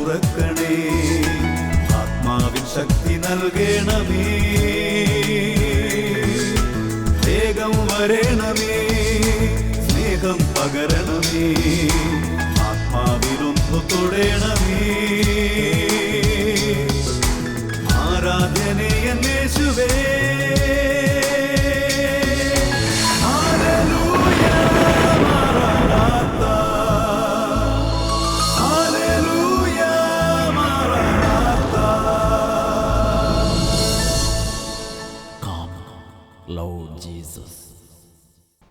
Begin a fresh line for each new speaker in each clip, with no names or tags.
തുറക്കണേ, ആത്മാവിൻ ശക്തി നൽകണമേ, വേഗം വരണമേ, സ്നേഹം പകരണമേ, ആത്മാവിലൊന്നു തൊടണമേ, ആരാധനയൻ യേശുവേ.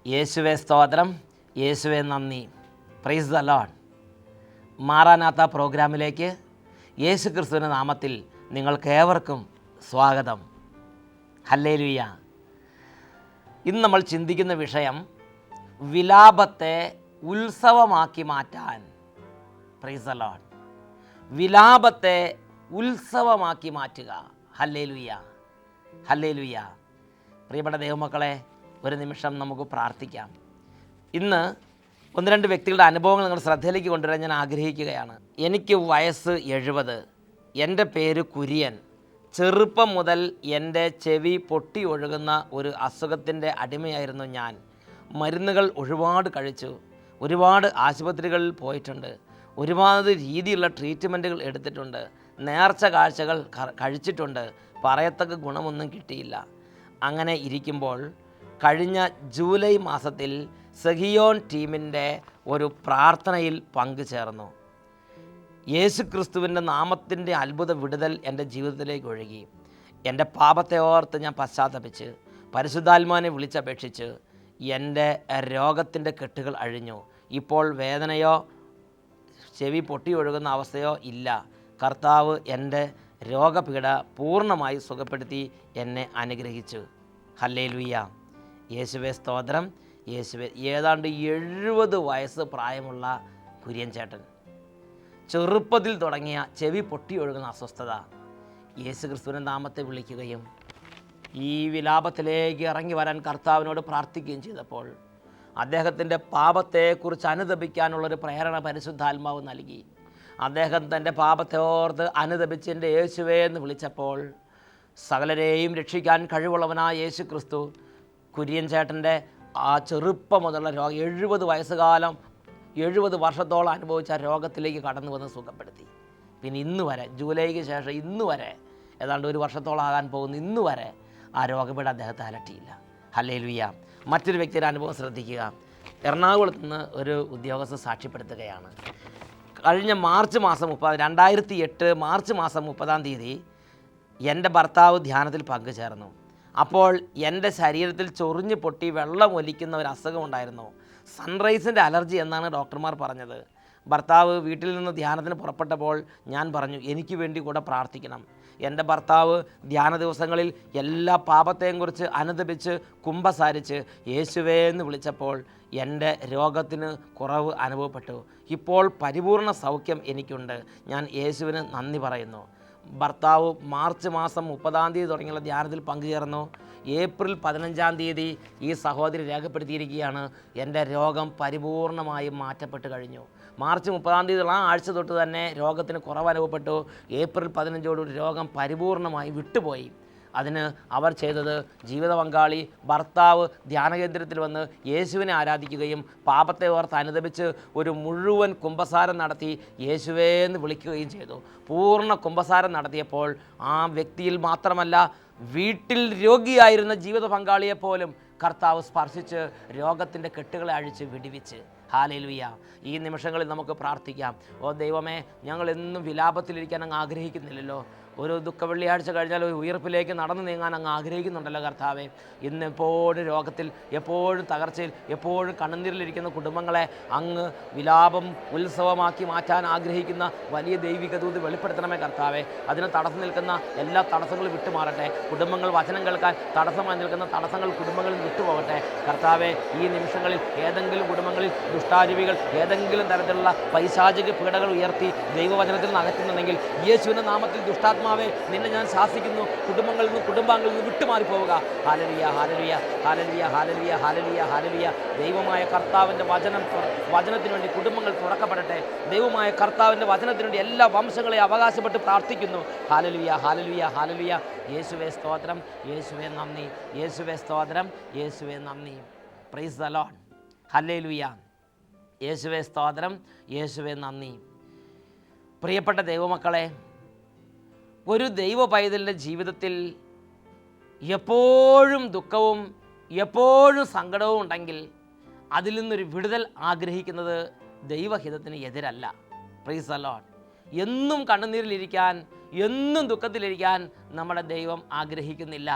യേശുവേ സ്തോത്രം, യേശുവേ നന്ദി. Price the Lord. മാറാനാത്ത പ്രോഗ്രാമിലേക്ക് യേശു ക്രിസ്തുവിൻ്റെ നാമത്തിൽ നിങ്ങൾക്കേവർക്കും സ്വാഗതം. ഹല്ലേലൂയ. ഇന്ന് നമ്മൾ ചിന്തിക്കുന്ന വിഷയം വിലാപത്തെ ഉത്സവമാക്കി മാറ്റാൻ. Praise the lord. വിലാപത്തെ ഉത്സവമാക്കി മാറ്റുക. Hallelujah, hallelujah. പ്രിയപ്പെട്ട ദൈവമക്കളെ, ഒരു നിമിഷം നമുക്ക് പ്രാർത്ഥിക്കാം. ഇന്ന് ഒന്ന് രണ്ട് വ്യക്തികളുടെ അനുഭവങ്ങൾ നിങ്ങളുടെ ശ്രദ്ധയിലേക്ക് കൊണ്ടുവരാൻ ഞാൻ ആഗ്രഹിക്കുകയാണ്. എനിക്ക് വയസ്സ് 70. എൻ്റെ പേര് കുര്യൻ. ചെറുപ്പം മുതൽ എൻ്റെ ചെവി പൊട്ടി ഒഴുകുന്ന ഒരു അസുഖത്തിൻ്റെ അടിമയായിരുന്നു ഞാൻ. മരുന്നുകൾ ഒരുപാട് കഴിച്ചു, ഒരുപാട് ആശുപത്രികളിൽ പോയിട്ടുണ്ട്, ഒരുപാട് രീതിയിലുള്ള ട്രീറ്റ്മെൻറ്റുകൾ എടുത്തിട്ടുണ്ട്, നേർച്ച കാഴ്ചകൾ കഴിച്ചിട്ടുണ്ട്. പറയത്തക്ക ഗുണമൊന്നും കിട്ടിയില്ല. അങ്ങനെ ഇരിക്കുമ്പോൾ കഴിഞ്ഞ ജൂലൈ മാസത്തിൽ സഹിയോൻ ടീമിൻ്റെ ഒരു പ്രാർത്ഥനയിൽ പങ്കുചേർന്നു. യേശു ക്രിസ്തുവിൻ്റെ നാമത്തിൻ്റെ അത്ഭുത വിടുതൽ എൻ്റെ ജീവിതത്തിലേക്ക് ഒഴുകി. എൻ്റെ പാപത്തെ ഓർത്ത് ഞാൻ പശ്ചാത്തപിച്ച് പരിശുദ്ധാത്മാവിനെ വിളിച്ചപേക്ഷിച്ച് എൻ്റെ രോഗത്തിൻ്റെ കെട്ടുകൾ അഴിഞ്ഞു. ഇപ്പോൾ വേദനയോ ചെവി പൊട്ടി ഒഴുകുന്ന അവസ്ഥയോ ഇല്ല. കർത്താവ് എൻ്റെ രോഗപീഠ പൂർണ്ണമായി സുഖപ്പെടുത്തി എന്നെ അനുഗ്രഹിച്ചു. ഹല്ലേലൂയ. യേശുവേ സ്തോത്രം, യേശുവേ. ഏതാണ്ട് 70 വയസ്സ് പ്രായമുള്ള കുര്യൻ ചേട്ടൻ, ചെറുപ്പത്തിൽ തുടങ്ങിയ ചെവി പൊട്ടി ഒഴുകുന്ന അസ്വസ്ഥത, യേശു ക്രിസ്തുവിൻ്റെ നാമത്തെ വിളിക്കുകയും ഈ വിലാപത്തിലേക്ക് ഇറങ്ങി വരാൻ കർത്താവിനോട് പ്രാർത്ഥിക്കുകയും ചെയ്തപ്പോൾ അദ്ദേഹത്തിൻ്റെ പാപത്തെക്കുറിച്ച് അനുതപിക്കാനുള്ളൊരു പ്രേരണ പരിശുദ്ധാത്മാവ് നൽകി. അദ്ദേഹം തൻ്റെ പാപത്തെ ഓർത്ത് അനുതപിച്ച് എൻ്റെ യേശുവേ എന്ന് വിളിച്ചപ്പോൾ സകലരെയും രക്ഷിക്കാൻ കഴിവുള്ളവനായ യേശു ക്രിസ്തു കുര്യൻ ചേട്ടൻ്റെ ആ ചെറുപ്പം മുതലുള്ള രോഗം 70 വയസ്സുകാലം 70 വർഷത്തോളം അനുഭവിച്ച ആ രോഗത്തിലേക്ക് കടന്നു വന്ന് സുഖപ്പെടുത്തി. പിന്നെ ഇന്ന് വരെ, ജൂലൈക്ക് ശേഷം ഇന്ന് വരെ, ഏതാണ്ട് 1 വർഷത്തോളം ആകാൻ പോകുന്നു, ഇന്ന് വരെ ആ രോഗപീഠ അദ്ദേഹത്തെ അലട്ടിയില്ല. ഹല്ലേലൂയ. മറ്റൊരു വ്യക്തിയുടെ അനുഭവം ശ്രദ്ധിക്കുക. എറണാകുളത്ത് നിന്ന് ഒരു ഉദ്യോഗസ്ഥ സാക്ഷ്യപ്പെടുത്തുകയാണ്. കഴിഞ്ഞ മാർച്ച് മാസം 2008 മാർച്ച് മാസം 30 എൻ്റെ ഭർത്താവ് ധ്യാനത്തിൽ പങ്കുചേർന്നു. അപ്പോൾ എൻ്റെ ശരീരത്തിൽ ചൊറിഞ്ഞു പൊട്ടി വെള്ളം ഒലിക്കുന്ന ഒരു അസുഖമുണ്ടായിരുന്നു. സൺറൈസിൻ്റെ അലർജി എന്നാണ് ഡോക്ടർമാർ പറഞ്ഞത്. ഭർത്താവ് വീട്ടിൽ നിന്ന് ധ്യാനത്തിന് പുറപ്പെട്ടപ്പോൾ ഞാൻ പറഞ്ഞു, എനിക്ക് വേണ്ടി കൂടെ പ്രാർത്ഥിക്കണം. എൻ്റെ ഭർത്താവ് ധ്യാന ദിവസങ്ങളിൽ എല്ലാ പാപത്തെയും കുറിച്ച് അനുതപിച്ച് കുമ്പസാരിച്ച് യേശുവേ എന്ന് വിളിച്ചപ്പോൾ എൻ്റെ രോഗത്തിന് കുറവ് അനുഭവപ്പെട്ടു. ഇപ്പോൾ പരിപൂർണ സൗഖ്യം എനിക്കുണ്ട്. ഞാൻ യേശുവിന് നന്ദി പറയുന്നു. ഭർത്താവ് മാർച്ച് മാസം 30 തുടങ്ങിയുള്ള ധ്യാനത്തിൽ പങ്കുചേർന്നു. ഏപ്രിൽ 15 ഈ സഹോദരി രേഖപ്പെടുത്തിയിരിക്കുകയാണ്, എൻ്റെ രോഗം പരിപൂർണമായും മാറ്റപ്പെട്ട് കഴിഞ്ഞു. മാർച്ച് 30 ആ ആഴ്ച തൊട്ട് തന്നെ രോഗത്തിന് കുറവ് അനുഭവപ്പെട്ടു. ഏപ്രിൽ 15 രോഗം പരിപൂർണമായി വിട്ടുപോയി. അതിന് അവർ ചെയ്തത്, ജീവിത പങ്കാളി ഭർത്താവ് ധ്യാനകേന്ദ്രത്തിൽ വന്ന് യേശുവിനെ ആരാധിക്കുകയും പാപത്തെ ഓർത്ത് അനുദപിച്ച് ഒരു മുഴുവൻ കുമ്പസാരം നടത്തി യേശുവേ എന്ന് വിളിക്കുകയും ചെയ്തു. പൂർണ്ണ കുമ്പസാരം നടത്തിയപ്പോൾ ആ വ്യക്തിയിൽ മാത്രമല്ല, വീട്ടിൽ രോഗിയായിരുന്ന ജീവിത പങ്കാളിയെപ്പോലും കർത്താവ് സ്പർശിച്ച് രോഗത്തിൻ്റെ കെട്ടുകളെ അഴിച്ച് വിടുവിച്ച്. ഹല്ലേലൂയ. ഈ നിമിഷങ്ങളിൽ നമുക്ക് പ്രാർത്ഥിക്കാം. ഓ ദൈവമേ, ഞങ്ങൾ എന്നും വിലാപത്തിലിരിക്കാൻ അങ്ങ് ആഗ്രഹിക്കുന്നില്ലല്ലോ. ഒരു ദുഃഖ വെള്ളിയാഴ്ച കഴിഞ്ഞാൽ ഒരു ഉയർപ്പിലേക്ക് നടന്നു നീങ്ങാൻ അങ്ങ് ആഗ്രഹിക്കുന്നുണ്ടല്ലോ കർത്താവേ. ഇന്ന് എപ്പോഴും രോഗത്തിൽ, എപ്പോഴും തകർച്ചയിൽ, എപ്പോഴും കണ്ണുനീരിലിരിക്കുന്ന കുടുംബങ്ങളെ അങ്ങ് വിലാപം ഉത്സവമാക്കി മാറ്റാൻ ആഗ്രഹിക്കുന്ന വലിയ ദൈവിക ദൂത് വെളിപ്പെടുത്തണമേ കർത്താവേ. അതിന് തടസ്സം നിൽക്കുന്ന എല്ലാ തടസ്സങ്ങളും വിട്ടുമാറട്ടെ. കുടുംബങ്ങൾ വചനം കേൾക്കാൻ തടസ്സമായി നിൽക്കുന്ന തടസ്സങ്ങൾ കുടുംബങ്ങളിൽ വിട്ടുപോകട്ടെ കർത്താവേ. ഈ നിമിഷങ്ങളിൽ ഏതെങ്കിലും കുടുംബങ്ങളിൽ ദുഷ്ടാരൂപികൾ ഏതെങ്കിലും തരത്തിലുള്ള പൈശാചിക പീഡകൾ ഉയർത്തി ദൈവവചനത്തിൽ നിന്ന് അകറ്റുന്നുണ്ടെങ്കിൽ യേശുവിൻ്റെ നാമത്തിൽ ദുഷ്ടാത്മാവെ നിന്നെ ഞാൻ ശാസിക്കുന്നു, കുടുംബങ്ങളിൽ നിന്ന് കുടുംബാംഗങ്ങളിൽ നിന്ന് വിട്ടുമാറി പോവുക. Hallelujah, hallelujah, hallelujah, hallelujah, hallelujah, hallelujah. ദൈവമായ കർത്താവിൻ്റെ വചനത്തിന് വേണ്ടി കുടുംബങ്ങൾ തുറക്കപ്പെടട്ടെ. ദൈവമായ കർത്താവിൻ്റെ വചനത്തിന് വേണ്ടി എല്ലാ വംശങ്ങളെ അവകാശപ്പെട്ട് പ്രാർത്ഥിക്കുന്നു. ഹല്ലേലൂയ, ഹല്ലേലൂയ, ഹല്ലേലൂയ. യേശുവേ സ്തോത്രം, യേശുവേ നന്ദി, യേശുവേ സ്തോത്രം, യേശുവേ നന്ദി. Price the Lord. ഹല്ലേലൂയ. യേശുവേ സ്തോത്രം, യേശുവേ നന്ദി. പ്രിയപ്പെട്ട ദൈവമക്കളെ, ഒരു ദൈവ പൈതലിൻ്റെ ജീവിതത്തിൽ എപ്പോഴും ദുഃഖവും എപ്പോഴും സങ്കടവും ഉണ്ടെങ്കിൽ അതിൽ നിന്നൊരു വിടുതൽ ആഗ്രഹിക്കുന്നത് ദൈവഹിതത്തിന് എതിരല്ല. Praise the lord. എന്നും കണ്ണുനീരിലിരിക്കാൻ, എന്നും ദുഃഖത്തിലിരിക്കാൻ നമ്മുടെ ദൈവം ആഗ്രഹിക്കുന്നില്ല.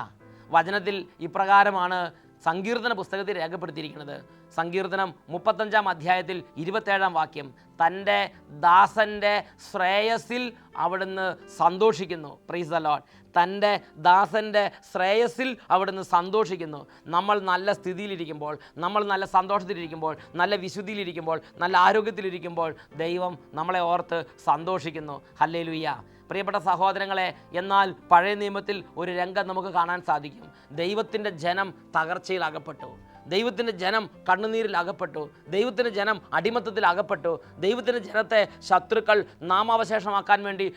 വചനത്തിൽ ഇപ്രകാരമാണ് സങ്കീർത്തന പുസ്തകത്തിൽ രേഖപ്പെടുത്തിയിരിക്കുന്നത്. സങ്കീർത്തനം 35-ാം അധ്യായത്തിൽ 27-ാം വാക്യം, തൻ്റെ ദാസൻ്റെ ശ്രേയസിൽ അവിടുന്ന് സന്തോഷിക്കുന്നു. Price the Lord. തൻ്റെ ദാസൻ്റെ ശ്രേയസിൽ അവിടുന്ന് സന്തോഷിക്കുന്നു. നമ്മൾ നല്ല സ്ഥിതിയിലിരിക്കുമ്പോൾ, നമ്മൾ നല്ല സന്തോഷത്തിലിരിക്കുമ്പോൾ, നല്ല വിശുദ്ധിയിലിരിക്കുമ്പോൾ, നല്ല ആരോഗ്യത്തിലിരിക്കുമ്പോൾ ദൈവം നമ്മളെ ഓർത്ത് സന്തോഷിക്കുന്നു. ഹല്ലേലൂയ. പ്രിയപ്പെട്ട സഹോദരങ്ങളെ, എന്നാൽ പഴയ നിയമത്തിൽ ഒരു രംഗം നമുക്ക് കാണാൻ സാധിക്കും. ദൈവത്തിൻ്റെ ജനം തകർച്ചയിൽ അകപ്പെട്ടു, ദൈവത്തിൻ്റെ ജനം കണ്ണുനീരിൽ അകപ്പെട്ടു, ദൈവത്തിൻ്റെ ജനം അടിമത്തത്തിൽ അകപ്പെട്ടു. ദൈവത്തിൻ്റെ ജനത്തെ ശത്രുക്കൾ നാമാവശേഷമാക്കാൻ വേണ്ടി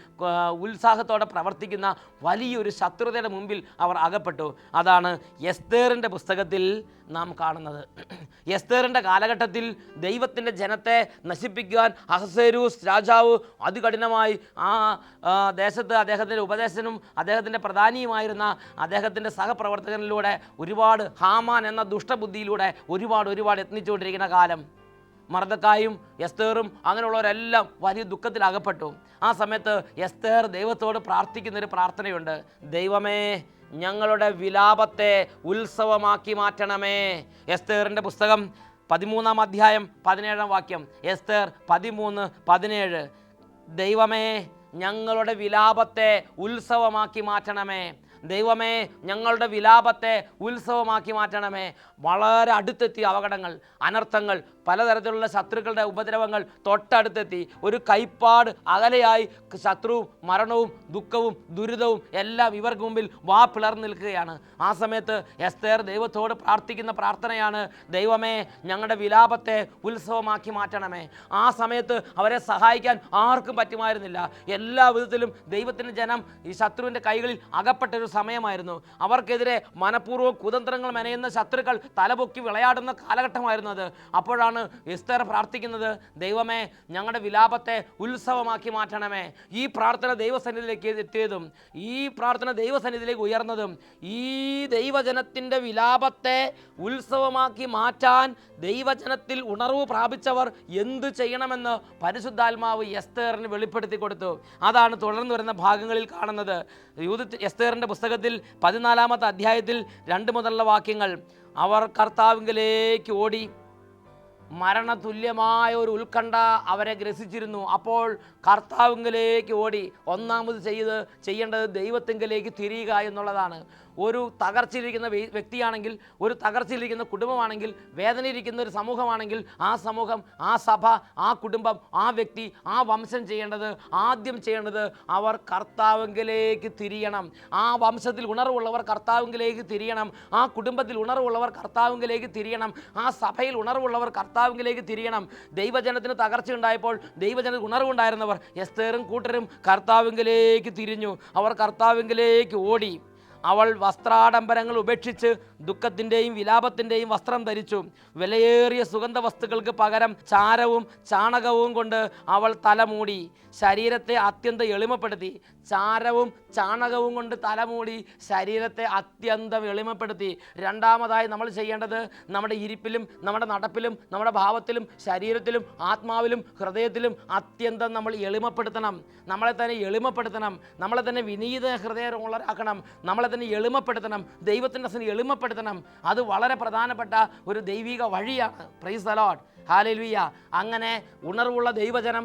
ഉത്സാഹത്തോടെ പ്രവർത്തിക്കുന്ന വലിയൊരു ശത്രുതയുടെ മുമ്പിൽ അവർ അകപ്പെട്ടു. അതാണ് എസ്തേറിൻ്റെ പുസ്തകത്തിൽ നാം കാണുന്നത്. എസ്തേറിൻ്റെ കാലഘട്ടത്തിൽ ദൈവത്തിൻ്റെ ജനത്തെ നശിപ്പിക്കുവാൻ അഹസ്വേരോസ് രാജാവ് അതികഠിനമായി ആ ദേശത്ത് അദ്ദേഹത്തിൻ്റെ ഉപദേശനും അദ്ദേഹത്തിൻ്റെ പ്രധാനിയുമായിരുന്ന അദ്ദേഹത്തിൻ്റെ സഹപ്രവർത്തകനിലൂടെ ഒരുപാട് ഹാമാൻ എന്ന ദുഷ്ടബുദ്ധിയിലൂടെ ഒരുപാട് യത്നിച്ചുകൊണ്ടിരിക്കുന്ന കാലം. മർദക്കായും എസ്തേറും അങ്ങനെയുള്ളവരെല്ലാം വലിയ ദുഃഖത്തിൽ അകപ്പെട്ടു. ആ സമയത്ത് എസ്തേർ ദൈവത്തോട് പ്രാർത്ഥിക്കുന്നൊരു പ്രാർത്ഥനയുണ്ട്. ദൈവമേ, ഞങ്ങളുടെ വിലാപത്തെ ഉത്സവമാക്കി മാറ്റണമേ. എസ്തേറിൻ്റെ പുസ്തകം 13-ാം അധ്യായം 17-ാം വാക്യം. എസ്തേർ 13:17. ദൈവമേ, ഞങ്ങളുടെ വിലാപത്തെ ഉത്സവമാക്കി മാറ്റണമേ. ദൈവമേ, ഞങ്ങളുടെ വിലാപത്തെ ഉത്സവമാക്കി മാറ്റണമേ. വളരെ അടുത്തെത്തി അപകടങ്ങൾ, അനർത്ഥങ്ങൾ, പലതരത്തിലുള്ള ശത്രുക്കളുടെ ഉപദ്രവങ്ങൾ തൊട്ടടുത്തെത്തി. ഒരു കൈപ്പാട് അകലെയായി ശത്രുവും മരണവും ദുഃഖവും ദുരിതവും എല്ലാം ഇവർക്ക് മുമ്പിൽ വാ പിളർന്നു നിൽക്കുകയാണ്. ആ സമയത്ത് എസ്തേർ ദൈവത്തോട് പ്രാർത്ഥിക്കുന്ന പ്രാർത്ഥനയാണ്, ദൈവമേ, ഞങ്ങളുടെ വിലാപത്തെ ഉത്സവമാക്കി മാറ്റണമേ. ആ സമയത്ത് അവരെ സഹായിക്കാൻ ആർക്കും പറ്റുമായിരുന്നില്ല. എല്ലാ വിധത്തിലും ദൈവത്തിൻ്റെ ജനം ഈ ശത്രുവിൻ്റെ കൈകളിൽ അകപ്പെട്ടൊരു സമയമായിരുന്നു. അവർക്കെതിരെ മനഃപൂർവ്വം കുതന്ത്രങ്ങൾ മെനയുന്ന ശത്രുക്കൾ തലപൊക്കി വിളയാടുന്ന കാലഘട്ടമായിരുന്നു അത്. അപ്പോഴാണ് എസ്തേർ പ്രാർത്ഥിക്കുന്നത്, ദൈവമേ, ഞങ്ങളുടെ വിലാപത്തെ ഉത്സവമാക്കി മാറ്റണമേ. ഈ പ്രാർത്ഥന ദൈവസന്നിധിയിലേക്ക് എത്തിയതും ഈ പ്രാർത്ഥന ദൈവസന്നിധിയിലേക്ക് ഉയർന്നതും ഈ ദൈവജനത്തിൻ്റെ വിലാപത്തെ ഉത്സവമാക്കി മാറ്റാൻ ദൈവജനത്തിൽ ഉണർവ് പ്രാപിച്ചവർ എന്തു ചെയ്യണമെന്ന് പരിശുദ്ധാത്മാവ് എസ്തേറിന് വെളിപ്പെടുത്തി കൊടുത്തു. അതാണ് തുടർന്ന് വരുന്ന ഭാഗങ്ങളിൽ കാണുന്നത്. എസ്തേറിൻ്റെ പുസ്തകത്തിൽ 14-ാമത്തെ അധ്യായത്തിൽ 2 മുതലുള്ള വാക്യങ്ങൾ. അവർ കർത്താവിങ്കലേക്ക് ഓടി, മരണതുല്യമായ ഒരു ഉത്കണ്ഠ അവരെ ഗ്രസിച്ചിരുന്നു. അപ്പോൾ കർത്താവിങ്കലേക്ക് ഓടി ഒന്നാമത് ചെയ്യേണ്ടത് ദൈവത്തിങ്കലേക്ക് തിരിയുക എന്നുള്ളതാണ്. ഒരു തകർച്ചയിലിരിക്കുന്ന വ്യക്തിയാണെങ്കിൽ, ഒരു തകർച്ചയിലിരിക്കുന്ന കുടുംബമാണെങ്കിൽ, വേദനയിരിക്കുന്ന ഒരു സമൂഹമാണെങ്കിൽ, ആ സമൂഹം, ആ സഭ, ആ കുടുംബം, ആ വ്യക്തി, ആ വംശം ആദ്യം ചെയ്യേണ്ടത് അവർ കർത്താവിങ്കലേക്ക് തിരിയണം. ആ വംശത്തിൽ ഉണർവുള്ളവർ കർത്താവിങ്കലേക്ക് തിരിയണം. ആ കുടുംബത്തിൽ ഉണർവുള്ളവർ കർത്താവിങ്കലേക്ക് തിരിയണം. ആ സഭയിൽ ഉണർവുള്ളവർ കർത്താവിങ്കലേക്ക് തിരിയണം. ദൈവജനത്തിന് തകർച്ച ഉണ്ടായപ്പോൾ ദൈവജനത്തിന് ഉണർവുണ്ടായിരുന്നവർ എസ്തേറും കൂട്ടരും കർത്താവിങ്കലേക്ക് തിരിഞ്ഞു. അവർ കർത്താവിങ്കലേക്ക് ഓടി. അവൾ വസ്ത്രാഡംബരങ്ങൾ ഉപേക്ഷിച്ച് ദുഃഖത്തിൻ്റെയും വിലാപത്തിൻ്റെയും വസ്ത്രം ധരിച്ചു. വിലയേറിയ സുഗന്ധ വസ്തുക്കൾക്ക് പകരം ചാരവും ചാണകവും കൊണ്ട് അവൾ തലമൂടി. ശരീരത്തെ അത്യന്തം എളിമപ്പെടുത്തി. ചാരവും ചാണകവും കൊണ്ട് തലമൂടി ശരീരത്തെ അത്യന്തം എളിമപ്പെടുത്തി. രണ്ടാമതായി നമ്മൾ ചെയ്യേണ്ടത് നമ്മുടെ ഇരിപ്പിലും നമ്മുടെ നടപ്പിലും നമ്മുടെ ഭാവത്തിലും ശരീരത്തിലും ആത്മാവിലും ഹൃദയത്തിലും അത്യന്തം നമ്മൾ എളിമപ്പെടുത്തണം. നമ്മളെ തന്നെ എളിമപ്പെടുത്തണം. നമ്മളെ തന്നെ വിനീത ഹൃദയമുള്ളവരാക്കണം. നമ്മളെ തന്നെ എളിമപ്പെടുത്തണം. ദൈവത്തിൻ്റെ സന്നിധിയിൽ എളിമപ്പെടുത്തണം. അത് വളരെ പ്രധാനപ്പെട്ട ഒരു ദൈവിക വഴിയാണ്. Price the lord. ഹല്ലേലൂയ. അങ്ങനെ ഉണർവുള്ള ദൈവജനം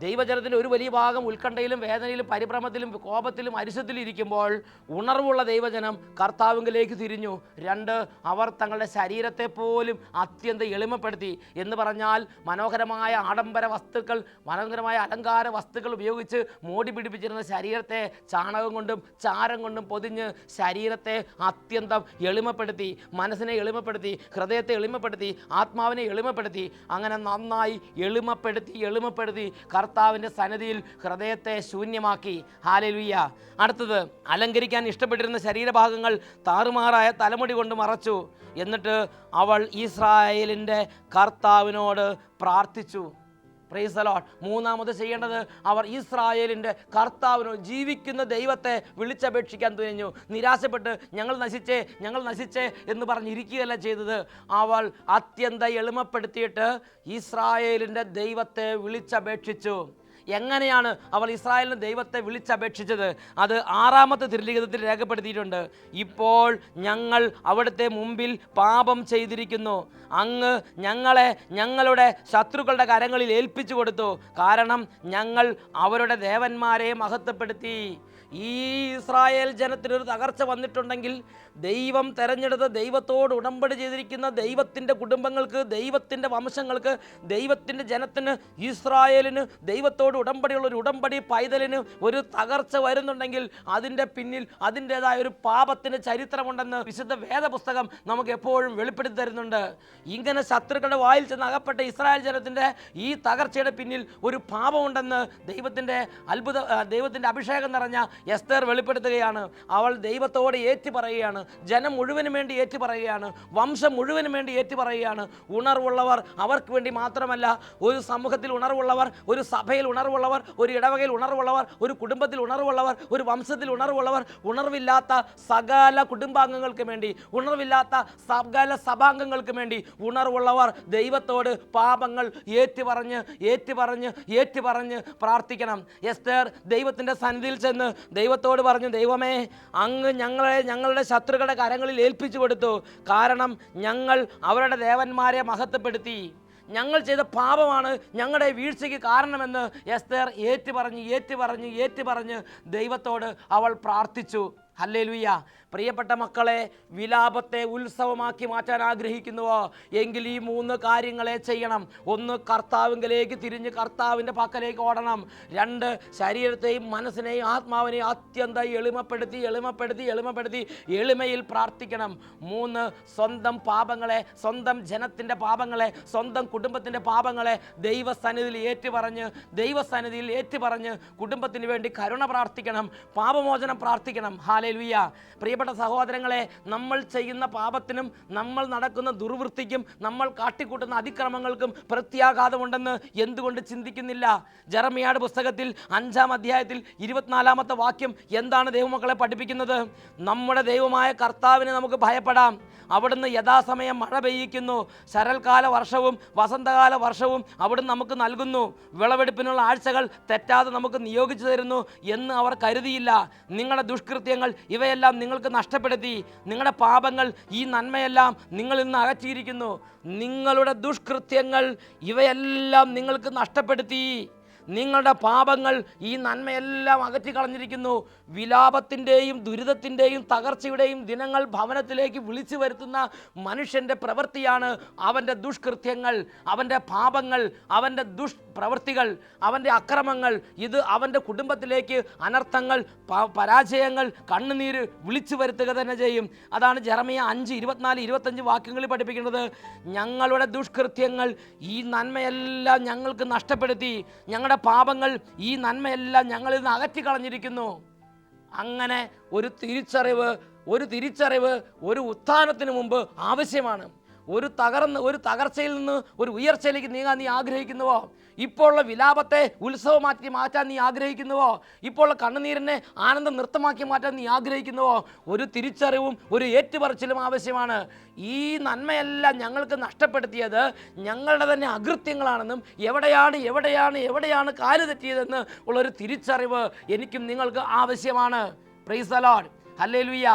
ദൈവജനത്തിൻ്റെ ഒരു വലിയ ഭാഗം ഉത്കണ്ഠയിലും വേദനയിലും പരിഭ്രമത്തിലും കോപത്തിലും അരിശത്തിലും ഇരിക്കുമ്പോൾ ഉണർവുള്ള ദൈവജനം കർത്താവിലേക്ക് തിരിഞ്ഞു. 2, അവർ തങ്ങളുടെ ശരീരത്തെ പോലും അത്യന്തം എളിമപ്പെടുത്തി. എന്ന് പറഞ്ഞാൽ മനോഹരമായ ആഡംബര വസ്തുക്കൾ, മനോഹരമായ അലങ്കാര വസ്തുക്കൾ ഉപയോഗിച്ച് മോടി പിടിപ്പിച്ചിരുന്ന ശരീരത്തെ ചാണകം കൊണ്ടും ചാരം കൊണ്ടും പൊതിഞ്ഞ് ശരീരത്തെ അത്യന്തം എളിമപ്പെടുത്തി, മനസ്സിനെ എളിമപ്പെടുത്തി, ഹൃദയത്തെ എളിമപ്പെടുത്തി, ആത്മാവിനെ എളിമപ്പെടുത്തി. അങ്ങനെ നന്നായി എളിമപ്പെടുത്തി കർത്താവിൻ്റെ സന്നിധിയിൽ ഹൃദയത്തെ ശൂന്യമാക്കി. ഹല്ലേലൂയ. അടുത്തത്, അലങ്കരിക്കാൻ ഇഷ്ടപ്പെട്ടിരുന്ന ശരീരഭാഗങ്ങൾ താറുമാറായ തലമുടി കൊണ്ട് മറച്ചു. എന്നിട്ട് അവൾ ഇസ്രായേലിൻ്റെ കർത്താവിനോട് പ്രാർത്ഥിച്ചു. Price the Lord. മൂന്നാമത് ചെയ്യേണ്ടത്, അവർ ഇസ്രായേലിൻ്റെ കർത്താവിനോ ജീവിക്കുന്ന ദൈവത്തെ വിളിച്ചപേക്ഷിക്കാൻ തുനിഞ്ഞു. നിരാശപ്പെട്ട് ഞങ്ങൾ നശിച്ചേ എന്ന് പറഞ്ഞിരിക്കുകയല്ല ചെയ്തത്. അവൾ അത്യന്തം എളിമപ്പെടുത്തിയിട്ട് ഇസ്രായേലിൻ്റെ ദൈവത്തെ വിളിച്ചപേക്ഷിച്ചു. എങ്ങനെയാണ് അവൾ ഇസ്രായേലിൻ്റെ ദൈവത്തെ വിളിച്ചപേക്ഷിച്ചത്? അത് 6-ാമത്തെ തിരുലിഖിതത്തിൽ രേഖപ്പെടുത്തിയിട്ടുണ്ട്. ഇപ്പോൾ ഞങ്ങൾ അവിടുത്തെ മുമ്പിൽ പാപം ചെയ്തിരിക്കുന്നു. അങ്ങ് ഞങ്ങളെ ഞങ്ങളുടെ ശത്രുക്കളുടെ കരങ്ങളിൽ ഏൽപ്പിച്ചു കൊടുത്തു. കാരണം ഞങ്ങൾ അവരുടെ ദേവന്മാരെ മഹത്വപ്പെടുത്തി. ഈ ഇസ്രായേൽ ജനത്തിനൊരു തകർച്ച വന്നിട്ടുണ്ടെങ്കിൽ, ദൈവം തെരഞ്ഞെടുത്ത ദൈവത്തോട് ഉടമ്പടി ചെയ്തിരിക്കുന്ന ദൈവത്തിൻ്റെ കുടുംബങ്ങൾക്ക്, ദൈവത്തിൻ്റെ വംശങ്ങൾക്ക്, ദൈവത്തിൻ്റെ ജനത്തിന്, ഇസ്രായേലിന് ദൈവത്തോട് ഉടമ്പടിയുള്ളൊരു ഉടമ്പടി പൈതലിന് ഒരു തകർച്ച വരുന്നുണ്ടെങ്കിൽ അതിൻ്റെ പിന്നിൽ അതിൻ്റേതായ ഒരു പാപത്തിൻ്റെ ചരിത്രമുണ്ടെന്ന് വിശുദ്ധ വേദപുസ്തകം നമുക്ക് എപ്പോഴും വെളിപ്പെടുത്തി തരുന്നുണ്ട്. ഇങ്ങനെ ശത്രുക്കളുടെ വായിൽ ചെന്ന് അകപ്പെട്ട ഇസ്രായേൽ ജനത്തിൻ്റെ ഈ തകർച്ചയുടെ പിന്നിൽ ഒരു പാപമുണ്ടെന്ന് ദൈവത്തിൻ്റെ അഭിഷേകം നിറഞ്ഞ എസ്തർ വെളിപ്പെടുത്തുകയാണ്. അവൾ ദൈവത്തോട് ഏറ്റുപറയുകയാണ്. ജനം മുഴുവനും വേണ്ടി ഏറ്റുപറയുകയാണ്. വംശം മുഴുവനും വേണ്ടി ഏറ്റുപറയുകയാണ്. ഉണർവുള്ളവർ, അവർക്ക് വേണ്ടി മാത്രമല്ല, ഒരു സമൂഹത്തിൽ ഉണർവുള്ളവർ, ഒരു സഭയിൽ ഉണർവുള്ളവർ, ഒരു ഇടവകയിൽ ഉണർവുള്ളവർ, ഒരു കുടുംബത്തിൽ ഉണർവുള്ളവർ, ഒരു വംശത്തിൽ ഉണർവുള്ളവർ, ഉണർവില്ലാത്ത സകല കുടുംബാംഗങ്ങൾക്ക് വേണ്ടി, ഉണർവില്ലാത്ത സകല സഭാംഗങ്ങൾക്ക് വേണ്ടി ഉണർവുള്ളവർ ദൈവത്തോട് പാപങ്ങൾ ഏറ്റുപറഞ്ഞ് പ്രാർത്ഥിക്കണം. എസ്തർ ദൈവത്തിൻ്റെ സന്നിധിയിൽ ചെന്ന് ദൈവത്തോട് പറഞ്ഞു, ദൈവമേ, അങ്ങ് ഞങ്ങളുടെ ശത്രുക്കളുടെ കരങ്ങളിൽ ഏൽപ്പിച്ചു കൊടുത്തു. കാരണം ഞങ്ങൾ അവരുടെ ദേവന്മാരെ മഹത്വപ്പെടുത്തി. ഞങ്ങൾ ചെയ്ത പാപമാണ് ഞങ്ങളുടെ വീഴ്ചയ്ക്ക് കാരണമെന്ന് എസ്തർ ഏറ്റുപറഞ്ഞ് ദൈവത്തോട് അവൾ പ്രാർത്ഥിച്ചു. ഹല്ലേലൂയ. പ്രിയപ്പെട്ട മക്കളെ, വിലാപത്തെ ഉത്സവമാക്കി മാറ്റാൻ ആഗ്രഹിക്കുന്നുവോ എങ്കിൽ ഈ 3 കാര്യങ്ങളെ ചെയ്യണം. 1, കർത്താവിലേക്ക് തിരിഞ്ഞ് കർത്താവിൻ്റെ പക്കലേക്ക് ഓടണം. 2, ശരീരത്തെയും മനസ്സിനെയും ആത്മാവിനെയും അത്യന്തം എളിമപ്പെടുത്തി എളിമയിൽ പ്രാർത്ഥിക്കണം. 3, സ്വന്തം പാപങ്ങളെ, സ്വന്തം ജനത്തിൻ്റെ പാപങ്ങളെ, സ്വന്തം കുടുംബത്തിൻ്റെ പാപങ്ങളെ ദൈവസന്നിധിയിൽ ഏറ്റുപറഞ്ഞ് കുടുംബത്തിന് വേണ്ടി കരുണ പ്രാർത്ഥിക്കണം, പാപമോചനം പ്രാർത്ഥിക്കണം. ഹല്ലേലൂയ. പ്രിയപ്പെട്ട സഹോദരങ്ങളെ, നമ്മൾ ചെയ്യുന്ന പാപത്തിനും നമ്മൾ നടക്കുന്ന ദുർവൃത്തിക്കും നമ്മൾ കാട്ടിക്കൂട്ടുന്ന അതിക്രമങ്ങൾക്കും പ്രത്യാഘാതമുണ്ടെന്ന് എന്തുകൊണ്ട് ചിന്തിക്കുന്നില്ല? ജെറമ്യായുടെ പുസ്തകത്തിൽ 5-ാം അധ്യായത്തിൽ 24-ാമത്തെ വാക്യം എന്താണ് ദൈവമക്കളെ പഠിപ്പിക്കുന്നത്? നമ്മുടെ ദൈവമായ കർത്താവിനെ നമുക്ക് ഭയപ്പെടാം. അവിടുന്ന് യഥാസമയം മഴ പെയ്യിക്കുന്നു. ശരൽക്കാല വർഷവും വസന്തകാല വർഷവും അവിടുന്ന് നമുക്ക് നൽകുന്നു. വിളവെടുപ്പിനുള്ള ആഴ്ചകൾ തെറ്റാതെ നമുക്ക് നിയോഗിച്ചു തരുന്നു എന്ന് അവർ കരുതിയില്ല. നിങ്ങളുടെ ദുഷ്കൃത്യങ്ങൾ ഇവയെല്ലാം നിങ്ങൾക്ക് നഷ്ടപ്പെടുത്തി. നിങ്ങളുടെ പാപങ്ങൾ ഈ നന്മയെല്ലാം നിങ്ങളിൽ നിന്ന് അകറ്റിയിരിക്കുന്നു. നിങ്ങളുടെ ദുഷ്കൃത്യങ്ങൾ ഇവയെല്ലാം നിങ്ങൾക്ക് നഷ്ടപ്പെടുത്തി. നിങ്ങളുടെ പാപങ്ങൾ ഈ നന്മയെല്ലാം അകറ്റിക്കളഞ്ഞിരിക്കുന്നു. വിലാപത്തിൻ്റെയും ദുരിതത്തിൻ്റെയും തകർച്ചയുടെയും ദിനങ്ങൾ ഭവനത്തിലേക്ക് വിളിച്ചു വരുത്തുന്ന മനുഷ്യൻ്റെ പ്രവൃത്തിയാണ് അവൻ്റെ ദുഷ്കൃത്യങ്ങൾ, അവൻ്റെ പാപങ്ങൾ, അവൻ്റെ ദുഷ്പ്രവൃത്തികൾ, അവൻ്റെ അക്രമങ്ങൾ. ഇത് അവൻ്റെ കുടുംബത്തിലേക്ക് അനർത്ഥങ്ങൾ, പരാജയങ്ങൾ, കണ്ണുനീര് വിളിച്ചു വരുത്തുക തന്നെ ചെയ്യും. അതാണ് ജെറമ്യ 5, 24, 25 വാക്യങ്ങളിൽ പഠിപ്പിക്കുന്നത്. ഞങ്ങളുടെ ദുഷ്കൃത്യങ്ങൾ ഈ നന്മയെല്ലാം ഞങ്ങൾക്ക് നഷ്ടപ്പെടുത്തി. ഞങ്ങളുടെ പാപങ്ങൾ ഈ നന്മയെല്ലാം ഞങ്ങളിൽ നിന്ന് അകറ്റിക്കളഞ്ഞിരിക്കുന്നു. അങ്ങനെ ഒരു തിരിച്ചറിവ് ഒരു ഉത്ഥാനത്തിന് മുമ്പ് ആവശ്യമാണ്. ഒരു തകർച്ചയിൽ നിന്ന് ഒരു ഉയർച്ചയിലേക്ക് നീങ്ങാൻ നീ ആഗ്രഹിക്കുന്നുവോ? ഇപ്പോഴുള്ള വിലാപത്തെ ഉത്സവമാക്കി മാറ്റാൻ നീ ആഗ്രഹിക്കുന്നുവോ? ഇപ്പോഴുള്ള കണ്ണുനീരിനെ ആനന്ദ നൃത്തമാക്കി മാറ്റാൻ നീ ആഗ്രഹിക്കുന്നുവോ? ഒരു തിരിച്ചറിവും ഒരു ഏറ്റുപറച്ചിലും ആവശ്യമാണ്. ഈ നന്മയെല്ലാം ഞങ്ങൾക്ക് നഷ്ടപ്പെടുത്തിയത് ഞങ്ങളുടെ തന്നെ അകൃത്യങ്ങളാണെന്നും എവിടെയാണ് കാല് തെറ്റിയതെന്ന് ഉള്ളൊരു തിരിച്ചറിവ് എനിക്കും നിങ്ങൾക്ക് ആവശ്യമാണ്. Price the lord. ഹല്ലേലൂയ.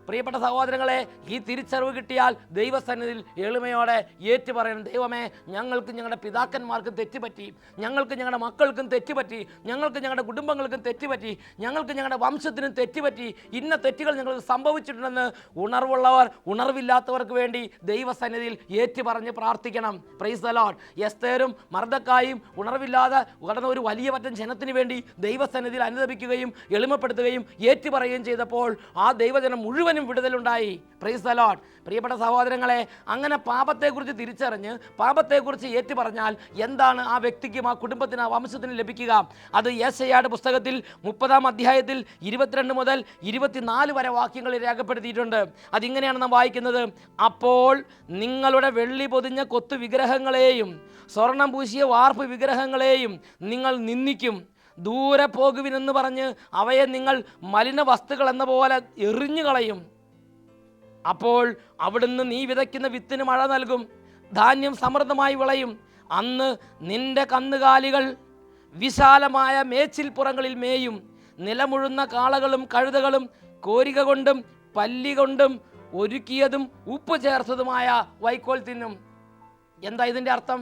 പ്രിയപ്പെട്ട സഹോദരങ്ങളെ, ഈ തിരിച്ചറിവ് കിട്ടിയാൽ ദൈവസന്നിധിയിൽ എളിമയോടെ ഏറ്റു പറയണം, ദൈവമേ, ഞങ്ങൾക്ക് ഞങ്ങളുടെ പിതാക്കന്മാർക്കും തെറ്റുപറ്റി, ഞങ്ങൾക്ക് ഞങ്ങളുടെ മക്കൾക്കും തെറ്റുപറ്റി, ഞങ്ങൾക്ക് ഞങ്ങളുടെ കുടുംബങ്ങൾക്കും തെറ്റുപറ്റി, ഞങ്ങൾക്ക് ഞങ്ങളുടെ വംശത്തിനും തെറ്റുപറ്റി, ഇന്ന തെറ്റുകൾ ഞങ്ങൾക്ക് സംഭവിച്ചിട്ടുണ്ടെന്ന് ഉണർവുള്ളവർ ഉണർവില്ലാത്തവർക്ക് വേണ്ടി ദൈവസന്നിധിയിൽ ഏറ്റു പറഞ്ഞ് പ്രാർത്ഥിക്കണം. Praise the lord. എസ്തേരും മർദക്കായും ഉണർവില്ലാതെ കടന്ന ഒരു വലിയ പറ്റം ജനത്തിന് വേണ്ടി ദൈവസന്നിധിയിൽ അനുദപിക്കുകയും എളിമപ്പെടുത്തുകയും ഏറ്റുപറയുകയും ചെയ്തപ്പോൾ ആ ദൈവജനം മുഴുവനും വിടുതലുണ്ടായി. Price the Lord. പ്രിയപ്പെട്ട സഹോദരങ്ങളെ, അങ്ങനെ പാപത്തെക്കുറിച്ച് തിരിച്ചറിഞ്ഞ് പാപത്തെക്കുറിച്ച് ഏറ്റുപറഞ്ഞാൽ എന്താണ് ആ വ്യക്തിക്കും ആ കുടുംബത്തിന് ആ വംശത്തിന് ലഭിക്കുക? അത് യെശയ്യായുടെ പുസ്തകത്തിൽ 30-ാം അധ്യായത്തിൽ 22 മുതൽ 24 വരെ വാക്യങ്ങളിൽ രേഖപ്പെടുത്തിയിട്ടുണ്ട്. അതിങ്ങനെയാണ് നാം വായിക്കുന്നത്. അപ്പോൾ നിങ്ങളുടെ വെള്ളി പൊതിഞ്ഞ കൊത്തു വിഗ്രഹങ്ങളെയും സ്വർണം പൂശിയ വാർപ്പ് വിഗ്രഹങ്ങളെയും നിങ്ങൾ നിന്ദിക്കും. ദൂരെ പോകുവിനെന്ന് പറഞ്ഞ് അവയെ നിങ്ങൾ മലിന വസ്തുക്കൾ എന്ന പോലെ എറിഞ്ഞു കളയും. അപ്പോൾ അവിടുന്ന് നീ വിതയ്ക്കുന്ന വിത്തിന് മഴ നൽകും, ധാന്യം സമൃദ്ധമായി വിളയും. അന്ന് നിന്റെ കന്നുകാലികൾ വിശാലമായ മേച്ചിൽപ്പുറങ്ങളിൽ മേയും. നിലമുഴുന്ന കാളകളും കഴുതകളും കോരിക കൊണ്ടും പല്ലി കൊണ്ടും ഒരുക്കിയതും ഉപ്പ് ചേർത്തതുമായ വൈക്കോൽ തിന്നും. എന്താ ഇതിൻ്റെ അർത്ഥം?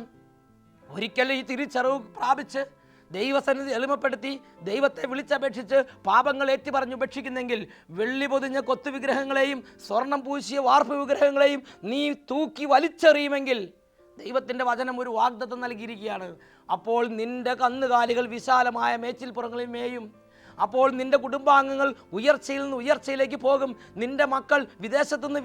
ഒരിക്കലും ഈ തിരിച്ചറിവ് പ്രാപിച്ച് ദൈവസന്നിധി എളിമപ്പെടുത്തി ദൈവത്തെ വിളിച്ചപേക്ഷിച്ച് പാപങ്ങൾ ഏറ്റുപറഞ്ഞ് ഉപേക്ഷിക്കുന്നെങ്കിൽ വെള്ളി പൊതിഞ്ഞ കൊത്തു വിഗ്രഹങ്ങളെയും സ്വർണം പൂശിയ വാർപ്പ് വിഗ്രഹങ്ങളെയും നീ തൂക്കി വലിച്ചെറിയുമെങ്കിൽ ദൈവത്തിൻ്റെ വചനം ഒരു വാഗ്ദത്തം നൽകിയിരിക്കുകയാണ്. അപ്പോൾ നിന്റെ കന്നുകാലികൾ വിശാലമായ മേച്ചിൽപ്പുറങ്ങളിൽ മേയും. അപ്പോൾ നിന്റെ കുടുംബാംഗങ്ങൾ ഉയർച്ചയിൽ നിന്ന് ഉയർച്ചയിലേക്ക് പോകും. നിന്റെ മക്കൾ വിദേശത്തുനിന്ന്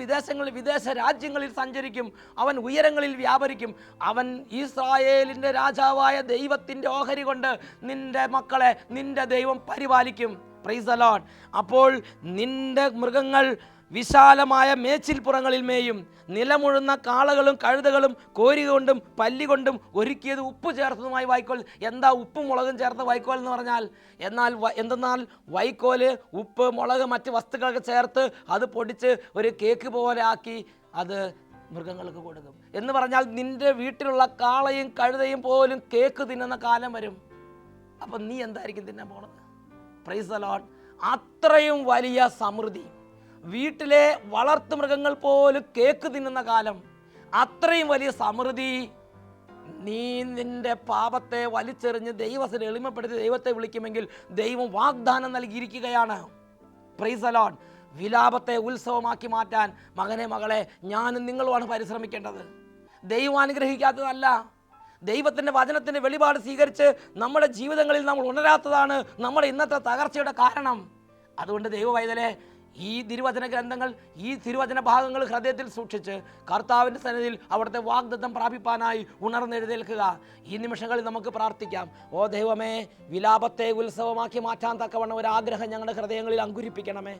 വിദേശ രാജ്യങ്ങളിൽ സഞ്ചരിക്കും. അവൻ ഉയരങ്ങളിൽ വ്യാപരിക്കും. അവൻ ഇസ്രായേലിൻ്റെ രാജാവായ ദൈവത്തിൻ്റെ ഓഹരി കൊണ്ട് നിന്റെ മക്കളെ നിന്റെ ദൈവം പരിപാലിക്കും. Price the Lord. അപ്പോൾ നിന്റെ മൃഗങ്ങൾ വിശാലമായ മേച്ചിൽപ്പുറങ്ങളിൽ മേയും. നിലമുഴുന്ന കാളകളും കഴുതകളും കോരി കൊണ്ടും പല്ലി കൊണ്ടും ഒരുക്കിയത് ഉപ്പ് ചേർത്തതുമായി വൈക്കോൽ. എന്താ ഉപ്പും മുളകും ചേർത്ത വൈക്കോൽ എന്ന് പറഞ്ഞാൽ? എന്തെന്നാൽ വൈക്കോല്, ഉപ്പ്, മുളക്, മറ്റ് വസ്തുക്കളൊക്കെ ചേർത്ത് അത് പൊടിച്ച് ഒരു കേക്ക് പോലെ ആക്കി അത് മൃഗങ്ങൾക്ക് കൊടുക്കും. എന്ന് പറഞ്ഞാൽ നിന്റെ വീട്ടിലുള്ള കാളയും കഴുതയും പോലും കേക്ക് തിന്നുന്ന കാലം വരും. അപ്പം നീ എന്തായിരിക്കും തിന്നാൻ പോണത്? Price the Lord. അത്രയും വലിയ സമൃദ്ധി, വീട്ടിലെ വളർത്തു മൃഗങ്ങൾ പോലും കേക്ക് തിന്നുന്ന കാലം, അത്രയും വലിയ സമൃദ്ധി. നീ നിന്റെ പാപത്തെ വലിച്ചെറിഞ്ഞ് ദൈവത്തിന് എളിമപ്പെടുത്തി ദൈവത്തെ വിളിക്കുമെങ്കിൽ ദൈവം വാഗ്ദാനം നൽകിയിരിക്കുകയാണ്. Praise the lord. വിലാപത്തെ ഉത്സവമാക്കി മാറ്റാൻ മകനെ, മകളെ, ഞാനും നിങ്ങളുമാണ് പരിശ്രമിക്കേണ്ടത്. ദൈവം അനുഗ്രഹിക്കാത്തതല്ല. ദൈവത്തിൻ്റെ വചനത്തിൻ്റെ വെളിപാട് സ്വീകരിച്ച് നമ്മുടെ ജീവിതങ്ങളിൽ നമ്മൾ ഉണരാത്തതാണ് നമ്മുടെ ഇന്നത്തെ തകർച്ചയുടെ കാരണം. അതുകൊണ്ട് ദൈവവൈതലേ, ഈ തിരുവചന ഗ്രന്ഥങ്ങൾ, ഈ തിരുവചന ഭാഗങ്ങൾ ഹൃദയത്തിൽ സൂക്ഷിച്ച് കർത്താവിൻ്റെ സന്നിധിയിൽ അവിടുത്തെ വാഗ്ദത്തം പ്രാപിപ്പാനായി ഉണർന്നെഴുന്നേൽക്കുക. ഈ നിമിഷങ്ങളിൽ നമുക്ക് പ്രാർത്ഥിക്കാം. ഓ ദൈവമേ, വിലാപത്തെ ഉത്സവമാക്കി മാറ്റാൻ തക്കവണ്ണം ഒരാഗ്രഹം ഞങ്ങളുടെ ഹൃദയങ്ങളിൽ അങ്കുരിപ്പിക്കണമേ.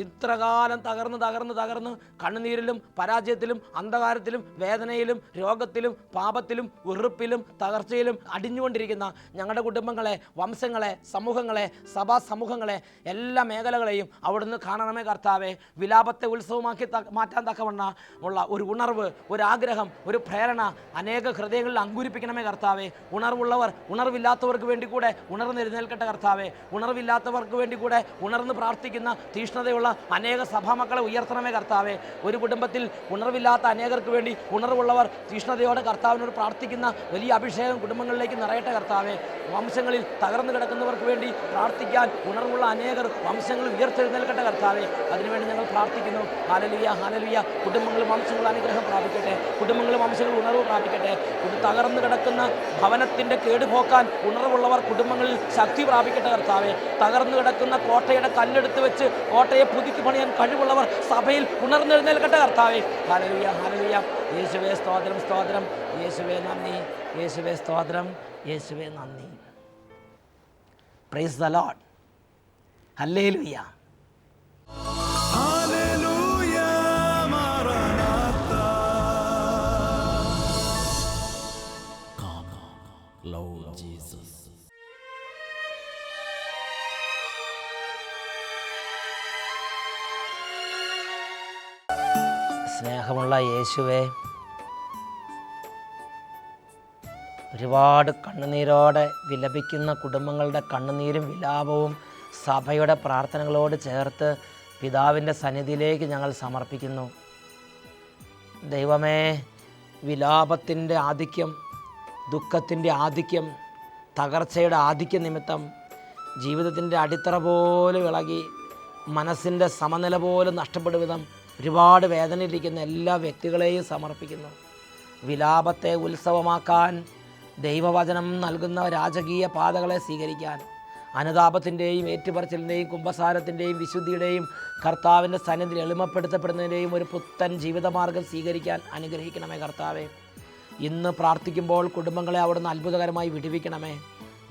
ഇത്രകാലം തകർന്ന് കണ്ണുനീരിലും പരാജയത്തിലും അന്ധകാരത്തിലും വേദനയിലും രോഗത്തിലും പാപത്തിലും വെറുപ്പിലും തകർച്ചയിലും അടിഞ്ഞുകൊണ്ടിരിക്കുന്ന ഞങ്ങളുടെ കുടുംബങ്ങളെ, വംശങ്ങളെ, സമൂഹങ്ങളെ, സഭാ സമൂഹങ്ങളെ, എല്ലാ മേഖലകളെയും അവിടുന്ന് കാണണമേ കർത്താവേ. വിലാപത്തെ ഉത്സവമാക്കി മാറ്റാൻ തക്കവണ്ണം ഉള്ള ഒരു ഉണർവ്, ഒരു ആഗ്രഹം, ഒരു പ്രേരണ അനേക ഹൃദയങ്ങളിൽ അങ്കുരിപ്പിക്കണമേ കർത്താവേ. ഉണർവുള്ളവർ ഉണർവില്ലാത്തവർക്ക് വേണ്ടി കൂടെ ഉണർന്നെഴുന്നേൽക്കട്ടെ കർത്താവേ. ഉണർവില്ലാത്തവർക്ക് വേണ്ടി കൂടെ ഉണർന്ന് പ്രാർത്ഥിക്കുന്ന തീഷ്ണതയുള്ള അനേക സഭാമക്കളെ ഉയർത്തണമേ കർത്താവേ. ഒരു കുടുംബത്തിൽ ഉണർവില്ലാത്ത അനേകർക്ക് വേണ്ടി ഉണർവുള്ളവർ തീഷ്ണതയോടെ കർത്താവിനോട് പ്രാർത്ഥിക്കുന്ന വലിയ അഭിഷേകം കുടുംബങ്ങളിലേക്ക് നിറയട്ടെ കർത്താവേ. വംശങ്ങളിൽ തകർന്നു കിടക്കുന്നവർക്ക് വേണ്ടി പ്രാർത്ഥിക്കാൻ ഉണർവുള്ള അനേകർ വംശങ്ങൾ ഉയർത്തെഴുന്നേൽക്കട്ടെ കർത്താവേ. അതിനുവേണ്ടി ഞങ്ങൾ പ്രാർത്ഥിക്കുന്നു. Hallelujah, hallelujah. കുടുംബങ്ങളും വംശങ്ങളും അനുഗ്രഹം പ്രാപിക്കട്ടെ. കുടുംബങ്ങളും വംശങ്ങളും ഉണർവ് പ്രാപിക്കട്ടെ. തകർന്നു കിടക്കുന്ന ഭവനത്തിൻ്റെ കേടുപോക്കാൻ ഉണർവുള്ളവർ കുടുംബങ്ങളിൽ ശക്തി പ്രാപിക്കട്ടെ കർത്താവേ. തകർന്നു കിടക്കുന്ന കോട്ടയുടെ കല്ലെടുത്ത് വെച്ച് കോട്ടയെ പുതുക്കി പണിയാൻ കഴിവുള്ളവർ സഭയിൽ ഉണർന്നെഴുന്നേൽക്കട്ടെ കർത്താവേ. ഹല്ലേലൂയ, ഹല്ലേലൂയ. യേശുവേ സ്തോത്രം, സ്തോത്രം. യേശുവേ നന്ദി, യേശുവേ സ്തോത്രം, യേശുവേ നന്ദി. Praise the lord. ഹല്ലേലൂയ.
ഹല്ലേലൂയ, മാറാനാത്ത.
Come, Lord Jesus.
സ്നേഹമുള്ള യേശുവേ, ഒരുപാട് കണ്ണുനീരോടെ വിലപിക്കുന്ന കുടുംബങ്ങളുടെ കണ്ണുനീരും വിലാപവും സഭയുടെ പ്രാർത്ഥനകളോട് ചേർത്ത് പിതാവിൻ്റെ സന്നിധിയിലേക്ക് ഞങ്ങൾ സമർപ്പിക്കുന്നു. ദൈവമേ, വിലാപത്തിൻ്റെ ആധിക്യം, ദുഃഖത്തിൻ്റെ ആധിക്യം, തകർച്ചയുടെ ആധിക്യ നിമിത്തം ജീവിതത്തിൻ്റെ അടിത്തറ പോലും ഇളകി മനസ്സിൻ്റെ സമനില പോലും നഷ്ടപ്പെടും വിധം ഒരുപാട് വേദനയിലിരിക്കുന്ന എല്ലാ വ്യക്തികളെയും സമർപ്പിക്കുന്നു. വിലാപത്തെ ഉത്സവമാക്കാൻ, ദൈവവചനം നൽകുന്ന രാജകീയ പാതകളെ സ്വീകരിക്കാൻ, അനുതാപത്തിൻ്റെയും ഏറ്റുപറച്ചിലിൻ്റെയും കുമ്പസാരത്തിൻ്റെയും വിശുദ്ധിയുടെയും കർത്താവിൻ്റെ സന്നിധിയിൽ എളിമപ്പെടുത്തപ്പെടുന്നതിൻ്റെയും ഒരു പുത്തൻ ജീവിതമാർഗം സ്വീകരിക്കാൻ അനുഗ്രഹിക്കണമേ കർത്താവേ. ഇന്ന് പ്രാർത്ഥിക്കുമ്പോൾ കുടുംബങ്ങളെ അവിടുന്ന് അത്ഭുതകരമായി വിടുവിക്കണമേ.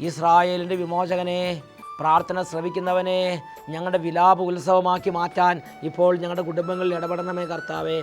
ഇസ്രായേലിൻ്റെ വിമോചകനെ, പ്രാർത്ഥന ശ്രവിക്കുന്നവനെ ഞങ്ങളുടെ വിലാപ ഉത്സവമാക്കി മാറ്റാൻ ഇപ്പോൾ ഞങ്ങളുടെ കുടുംബങ്ങളിൽ ഇടപെടണമേ കർത്താവേ.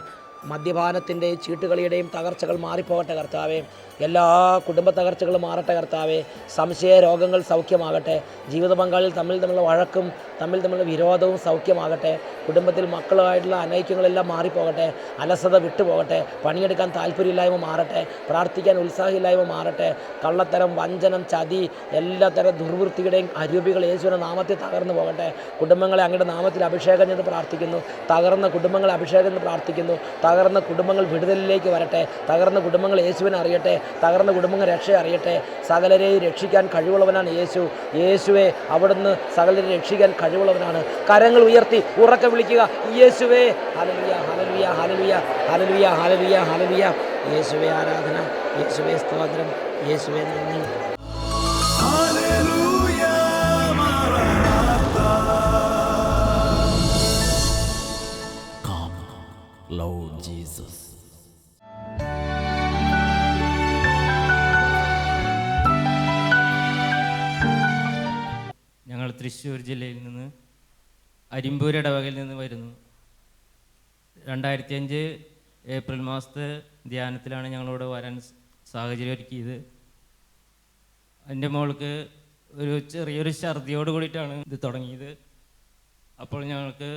മദ്യപാനത്തിൻ്റെയും ചീട്ടുകളിയുടെയും തകർച്ചകൾ മാറിപ്പോകട്ടെ കർത്താവേ. എല്ലാ കുടുംബ തകർച്ചകളും മാറട്ടെ കർത്താവേ. സംശയ രോഗങ്ങൾ സൗഖ്യമാകട്ടെ. ജീവിത പങ്കാളികൾ തമ്മിലുള്ള വഴക്കും തമ്മിലുള്ള വിരോധവും സൗഖ്യമാകട്ടെ. കുടുംബത്തിൽ മക്കളുമായിട്ടുള്ള അനൈക്യങ്ങളെല്ലാം മാറിപ്പോകട്ടെ. അലസത വിട്ടുപോകട്ടെ. പണിയെടുക്കാൻ താല്പര്യമില്ലായ്മ മാറട്ടെ. പ്രാർത്ഥിക്കാൻ ഉത്സാഹമില്ലായ്മ മാറട്ടെ. കള്ളത്തരം, വഞ്ചനം, ചതി, എല്ലാത്തരം ദുർവൃത്തിയുടെയും അരൂപികൾ യേശുവിൻ്റെ നാമത്തിൽ തകർന്നു പോകട്ടെ. കുടുംബങ്ങളെ അങ്ങയുടെ നാമത്തിൽ അഭിഷേകം ചെയ്ത് പ്രാർത്ഥിക്കുന്നു. തകർന്ന കുടുംബങ്ങളെ അഭിഷേകം ചെയ്ത് പ്രാർത്ഥിക്കുന്നു. തകർന്ന കുടുംബങ്ങൾ വിടുതലിലേക്ക് വരട്ടെ. തകർന്ന കുടുംബങ്ങൾ യേശുവിനെ അറിയട്ടെ. തകർന്ന കുടുംബങ്ങൾ രക്ഷ അറിയട്ടെ. സകലരെയും രക്ഷിക്കാൻ കഴിവുള്ളവനാണ് യേശു. യേശുവെ, അവിടുന്ന് സകലരെ രക്ഷിക്കാൻ കഴിവുള്ളവനാണ്. കരങ്ങൾ ഉയർത്തി ഉറക്കെ വിളിക്കുക, യേശുവേ. Hallelujah, hallelujah, hallelujah, hallelujah, hallelujah, ഹല്ലേലൂയ. യേശുവേ ആരാധന, യേശുവേ സ്തോത്രം, യേശുവേ നന്ദി.
Hallelujah, Maranatha.
Come, Lord Jesus.
ഞങ്ങൾ തൃശ്ശൂർ ജില്ലയിൽ നിന്ന് അരിമ്പൂർ ഇടവകയിൽ നിന്ന് വരുന്നു. 2005 ഏപ്രിൽ മാസത്തെ ധ്യാനത്തിലാണ് ഞങ്ങളിവിടെ വരാൻ സാഹചര്യം ഒരുക്കിയത്. എൻ്റെ മോൾക്ക് ഒരു ചെറിയൊരു ഛർദിയോട് കൂടിയിട്ടാണ് ഇത് തുടങ്ങിയത്. അപ്പോൾ ഞങ്ങൾക്ക്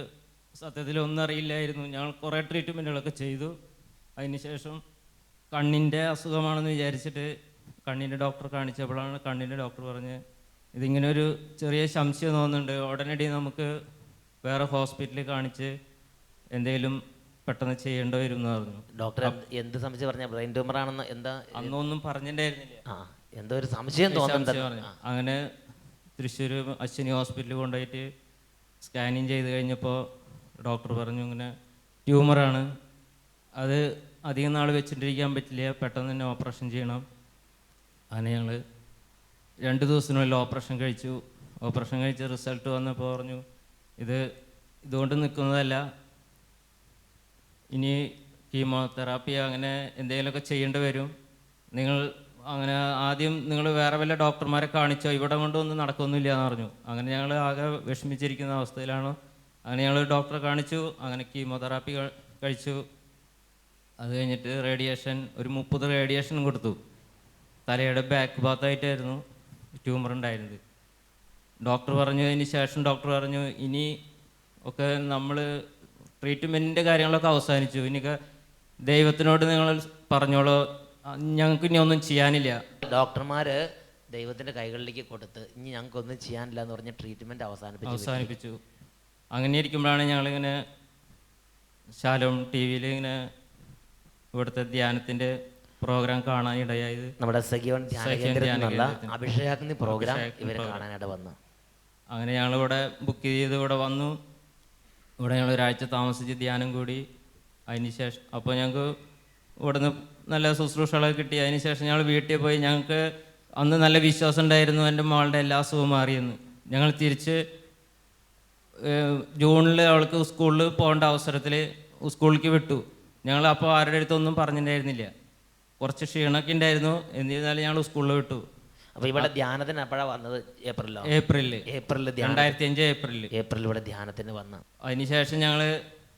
സത്യത്തിൽ ഒന്നും അറിയില്ലായിരുന്നു. ഞങ്ങൾ കുറേ ട്രീറ്റ്മെൻറ്റുകളൊക്കെ ചെയ്തു. അതിനുശേഷം കണ്ണിൻ്റെ അസുഖമാണെന്ന് വിചാരിച്ചിട്ട് കണ്ണിൻ്റെ ഡോക്ടറെ കാണിച്ചപ്പോഴാണ് കണ്ണിൻ്റെ ഡോക്ടർ പറഞ്ഞ്, ഇതിങ്ങനെ ഒരു ചെറിയ സംശയം തോന്നുന്നുണ്ട്, ഉടനടി നമുക്ക് വേറെ ഹോസ്പിറ്റലിൽ കാണിച്ച് എന്തെങ്കിലും പെട്ടെന്ന് ചെയ്യേണ്ടി വരും എന്ന് പറഞ്ഞു.
ഡോക്ടർ എന്ത് സംശയം പറഞ്ഞ? ബ്രെയിൻ ട്യൂമർ ആണെന്ന് എന്താ?
അന്നൊന്നും പറഞ്ഞിട്ടുണ്ടായിരുന്നില്ല.
എന്തോ ഒരു സംശയം തോന്നുന്നുണ്ട്.
അങ്ങനെ തൃശ്ശൂർ അശ്വിനി ഹോസ്പിറ്റലിൽ കൊണ്ടുപോയിട്ട് സ്കാനിങ് ചെയ്ത് കഴിഞ്ഞപ്പോൾ ഡോക്ടർ പറഞ്ഞു, ഇങ്ങനെ ട്യൂമറാണ്, അത് അധികം നാൾ വെച്ചിട്ടിരിക്കാൻ പറ്റില്ല, പെട്ടെന്ന് തന്നെ ഓപ്പറേഷൻ ചെയ്യണം. അങ്ങനെ ഞങ്ങൾ 2 ദിവസത്തിനുള്ളിൽ ഓപ്പറേഷൻ കഴിച്ചു. ഓപ്പറേഷൻ കഴിച്ച് റിസൾട്ട് വന്നപ്പോൾ പറഞ്ഞു, ഇതുകൊണ്ട് നിൽക്കുന്നതല്ല, ഇനി കീമോതെറാപ്പി അങ്ങനെ എന്തെങ്കിലുമൊക്കെ ചെയ്യേണ്ടി വരും. നിങ്ങൾ അങ്ങനെ ആദ്യം നിങ്ങൾ വേറെ വല്ല ഡോക്ടർമാരെ കാണിച്ചോ, ഇവിടെ കൊണ്ടൊന്നും നടക്കൊന്നുമില്ല എന്ന് പറഞ്ഞു. അങ്ങനെ ഞങ്ങൾ ആകെ വിഷമിച്ചിരിക്കുന്ന അവസ്ഥയിലാണ്. അങ്ങനെ ഞങ്ങൾ ഡോക്ടറെ കാണിച്ചു. അങ്ങനെ കീമോതെറാപ്പി കഴിച്ചു. അത് കഴിഞ്ഞിട്ട് റേഡിയേഷൻ, ഒരു 30 റേഡിയേഷൻ കൊടുത്തു. തലയുടെ ബാക്ക് ഭാഗത്തായിട്ടായിരുന്നു ട്യൂമർ ഉണ്ടായിരുന്നത്. ഡോക്ടർ പറഞ്ഞു, അതിന് ശേഷം ഡോക്ടർ പറഞ്ഞു, ഇനി ഒക്കെ നമ്മൾ ട്രീറ്റ്മെൻറ്റിൻ്റെ കാര്യങ്ങളൊക്കെ അവസാനിച്ചു, ഇനിയൊക്കെ ദൈവത്തിനോട് നിങ്ങൾ പറഞ്ഞോളൂ, ഞങ്ങൾക്ക് ഇനി ഒന്നും ചെയ്യാനില്ല.
ഡോക്ടർമാർ ദൈവത്തിൻ്റെ കൈകളിലേക്ക് കൊടുത്ത് ഇനി ഞങ്ങൾക്കൊന്നും ചെയ്യാനില്ല എന്ന് പറഞ്ഞ് ട്രീറ്റ്മെൻറ്റ് അവസാനിപ്പിച്ചു.
അങ്ങനെ ഇരിക്കുമ്പോഴാണ് ഞങ്ങളിങ്ങനെ ശാലോം TV-യിൽ ഇങ്ങനെ ഇവിടുത്തെ ധ്യാനത്തിൻ്റെ പ്രോഗ്രാം കാണാനിടയായത്.
നമ്മുടെ സഖിയോൻ അഭിഷേകാഗ്നി പ്രോഗ്രാം ഇവർ കാണാനായിട്ട് വന്നു.
അങ്ങനെ ഞങ്ങളിവിടെ ബുക്ക് ചെയ്ത് ഇവിടെ വന്നു. ഇവിടെ ഞങ്ങൾ ഒരാഴ്ച താമസിച്ച് ധ്യാനം കൂടി. അതിന് ശേഷം അപ്പോൾ ഞങ്ങൾക്ക് ഇവിടുന്ന് നല്ല ശുശ്രൂഷകളൊക്കെ കിട്ടി. അതിന് ശേഷം ഞങ്ങൾ വീട്ടിൽ പോയി. ഞങ്ങൾക്ക് അന്ന് നല്ല വിശ്വാസം ഉണ്ടായിരുന്നു എൻ്റെ മകളുടെ എല്ലാ അസുഖവും മാറിയെന്ന്. ഞങ്ങൾ തിരിച്ച് ജൂണിൽ അവൾക്ക് സ്കൂളിൽ പോകേണ്ട അവസരത്തിൽ സ്കൂളിലേക്ക് വിട്ടു. ഞങ്ങൾ അപ്പോൾ ആരുടെ അടുത്തൊന്നും പറഞ്ഞിട്ടുണ്ടായിരുന്നില്ല. കുറച്ച് ക്ഷീണമൊക്കെ ഉണ്ടായിരുന്നു. എന്നിരുന്നാലും ഞങ്ങൾ സ്കൂളിൽ വിട്ടു.
അപ്പോൾ ഇവിടെ ധ്യാനത്തിന് എപ്പോഴാണ് വന്നത്?
ഏപ്രിലിൽ 2005
ഏപ്രിൽ ഇവിടെ ധ്യാനത്തിന് വന്നു.
അതിനുശേഷം ഞങ്ങൾ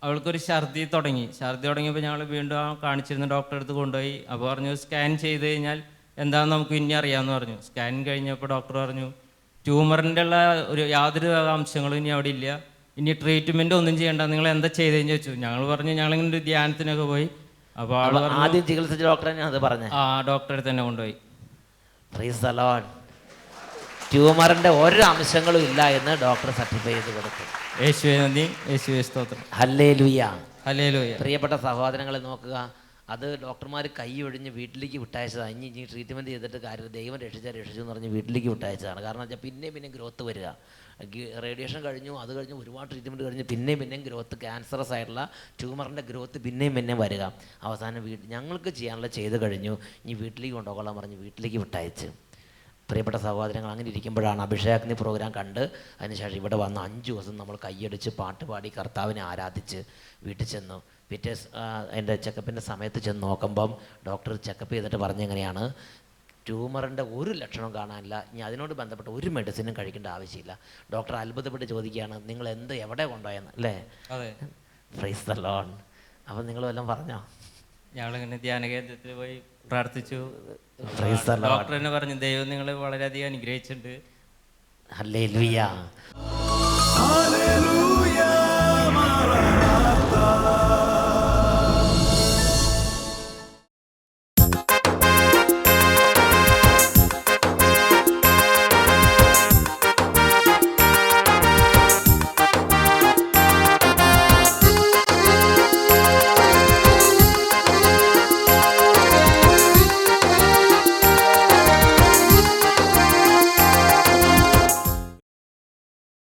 അവൾക്കൊരു ഛർദി തുടങ്ങിയപ്പോൾ ഞങ്ങൾ വീണ്ടും കാണിച്ചിരുന്ന ഡോക്ടറെ അടുത്ത് കൊണ്ടുപോയി. അപ്പോൾ പറഞ്ഞു, സ്കാൻ ചെയ്ത് കഴിഞ്ഞാൽ എന്താണെന്ന് നമുക്ക് ഇനി അറിയാമെന്ന് പറഞ്ഞു. സ്കാൻ കഴിഞ്ഞപ്പോൾ ഡോക്ടർ പറഞ്ഞു, ട്യൂമറിൻ്റെ ഉള്ള യാതൊരു അംശങ്ങളും ഇനി അവിടെ ഇല്ല, ഇനി ട്രീറ്റ്മെൻറ്റ് ഒന്നും ചെയ്യേണ്ട, നിങ്ങൾ എന്താ ചെയ്തതെന്ന് ചോദിച്ചു. ഞങ്ങൾ പറഞ്ഞു, ഞങ്ങളിങ്ങനെ ഒരു ധ്യാനത്തിനൊക്കെ പോയി. അപ്പോൾ
ആദ്യം ചികിത്സിച്ച ഡോക്ടറെ അത് പറഞ്ഞു.
ഡോക്ടറെ തന്നെ കൊണ്ടുപോയി.
Price the Lord. ട്യൂമറിൻ്റെ ഒരു അംശങ്ങളും ഇല്ല എന്ന് ഡോക്ടർ സർട്ടിഫൈ ചെയ്ത് കൊടുത്തു.
യേശുവെ നന്ദി, യേശുവെ സ്തോത്രം.
ഹല്ലേലൂയ.
ഹല്ലേലൂയ.
പ്രിയപ്പെട്ട സഹോദരങ്ങളെ നോക്കുക, അത് ഡോക്ടർമാർ കൈ ഒഴിഞ്ഞ് വീട്ടിലേക്ക് വിട്ടയച്ചതാണ്. ഇനി ട്രീറ്റ്മെൻറ്റ് ചെയ്തിട്ട് കാര്യം ദൈവം രക്ഷിച്ചു എന്ന് പറഞ്ഞ് വീട്ടിലേക്ക് വിട്ടയച്ചതാണ്. കാരണം വെച്ചാൽ പിന്നെയും ഗ്രോത്ത് വരിക. റേഡിയേഷൻ കഴിഞ്ഞു, അത് കഴിഞ്ഞ് ഒരുപാട് ട്രീറ്റ്മെൻറ്റ് കഴിഞ്ഞ് പിന്നെയും ഗ്രോത്ത്, ക്യാൻസറസ് ആയിട്ടുള്ള ട്യൂമറിൻ്റെ ഗ്രോത്ത് പിന്നെയും വരിക. അവസാനം ഞങ്ങൾക്ക് ചെയ്യാനുള്ള ചെയ്ത് കഴിഞ്ഞു, ഇനി വീട്ടിലേക്ക് കൊണ്ടുപോകാൻ പറഞ്ഞ് വീട്ടിലേക്ക് വിട്ടയച്ച്. പ്രിയപ്പെട്ട സഹോദരങ്ങൾ, അങ്ങനെ ഇരിക്കുമ്പോഴാണ് അഭിഷേകാഗ്നി പ്രോഗ്രാം കണ്ട് അതിനുശേഷം ഇവിടെ വന്ന് 5 ദിവസം നമ്മൾ കൈയടിച്ച് പാട്ട് പാടി കർത്താവിനെ ആരാധിച്ച് വീട്ടിൽ ചെന്നു. പിറ്റേ എൻ്റെ ചെക്കപ്പിൻ്റെ സമയത്ത് ചെന്ന് നോക്കുമ്പം ഡോക്ടർ ചെക്കപ്പ് ചെയ്തിട്ട് പറഞ്ഞെങ്ങനെയാണ്, ട്യൂമറിൻ്റെ ഒരു ലക്ഷണവും കാണാനില്ല, ഇനി അതിനോട് ബന്ധപ്പെട്ട ഒരു മെഡിസിനും കഴിക്കേണ്ട ആവശ്യമില്ല. ഡോക്ടർ അത്ഭുതപ്പെട്ട് ചോദിക്കുകയാണ്, നിങ്ങൾ എവിടെ കൊണ്ടുപോയെന്ന് അല്ലേ?
അതെ.
Price the Lord. അപ്പം നിങ്ങൾ വല്ലതും പറഞ്ഞോ?
ഞങ്ങളിങ്ങനെ ധ്യാന കേന്ദ്രത്തിൽ പോയി പ്രാർത്ഥിച്ചു.
Price the Lord.
ഡോക്ടർ തന്നെ പറഞ്ഞു, ദൈവം നിങ്ങളെ വളരെയധികം അനുഗ്രഹിച്ചിട്ടുണ്ട്.
ഹല്ലേലൂയ.
Hallelujah.